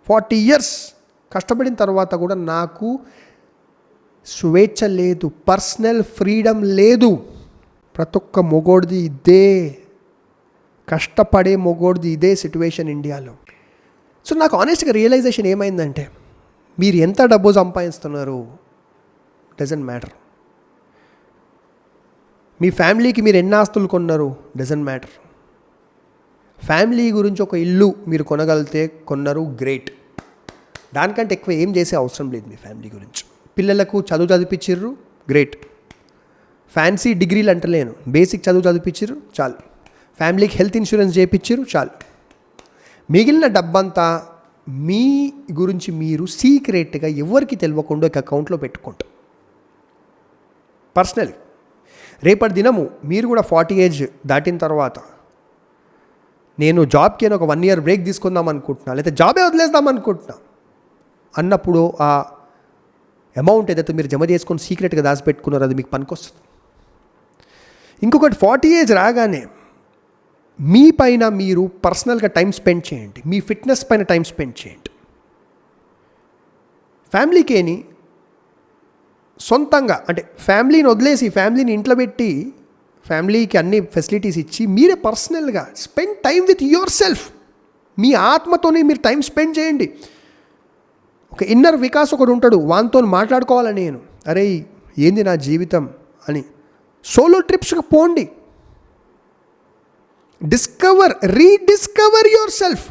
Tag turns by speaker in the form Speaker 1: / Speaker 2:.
Speaker 1: 40 years కష్టపడిన తర్వాత కూడా నాకు స్వేచ్ఛ లేదు, పర్సనల్ ఫ్రీడమ్ లేదు. ప్రతి ఒక్క మొగోడిది ఇదే, కష్టపడే మొగోడిది ఇదే సిచ్యువేషన్ ఇండియాలో. సో నాకు ఆనెస్ట్గా రియలైజేషన్ ఏమైందంటే, మీరు ఎంత డబ్బు సంపాదిస్తున్నారు డజంట్ మ్యాటర్. మీ ఫ్యామిలీకి మీరు ఎన్ని ఆస్తులు కొన్నారు డజంట్ మ్యాటర్. ఫ్యామిలీ గురించి ఒక ఇల్లు మీరు కొనగలిగితే కొన్నారు, గ్రేట్. దానికంటే ఎక్కువ ఏం చేసే అవసరం లేదు మీ ఫ్యామిలీ గురించి. పిల్లలకు చదువు చదివించిర్రు, గ్రేట్. ఫ్యాన్సీ డిగ్రీలు అంటలేను, బేసిక్ చదువు చదివించిర్రు చాలు. ఫ్యామిలీకి హెల్త్ ఇన్సూరెన్స్ చేయించిర్రు చాలు. మిగిలిన డబ్బంతా మీ గురించి మీరు సీక్రెట్గా ఎవరికి తెలియకుండా ఒక అకౌంట్లో పెట్టుకుంటాం పర్సనల్. రేపటి దినము మీరు కూడా 40 ఏజ్ దాటిన తర్వాత నేను జాబ్కి ఒక 1 year బ్రేక్ తీసుకుందాం అనుకుంటున్నా, లేదా జాబే వదిలేద్దాం అనుకుంటున్నా అన్నప్పుడు ఆ అమౌంట్ ఏదైతే మీరు జమ చేసుకొని సీక్రెట్గా దాచిపెట్టుకున్నారో అది మీకు పనికొస్తుంది. ఇంకొకటి 40 ఏజ్ రాగానే మీ పైన మీరు పర్సనల్గా టైం స్పెండ్ చేయండి, మీ ఫిట్నెస్ పైన టైం స్పెండ్ చేయండి. ఫ్యామిలీకేని సొంతంగా అంటే ఫ్యామిలీని వదిలేసి ఫ్యామిలీని ఇంట్లో పెట్టి ఫ్యామిలీకి అన్ని ఫెసిలిటీస్ ఇచ్చి మీరే పర్సనల్గా spend time with yourself. మీ ఆత్మతోనే మీరు టైం స్పెండ్ చేయండి. ఒక ఇన్నర్ వికాస్ ఒకడు ఉంటాడు, వానితో మాట్లాడుకోవాలని నేను అరే ఏంది నా జీవితం అని సోలో ట్రిప్స్కి పోండి. Rediscover your self.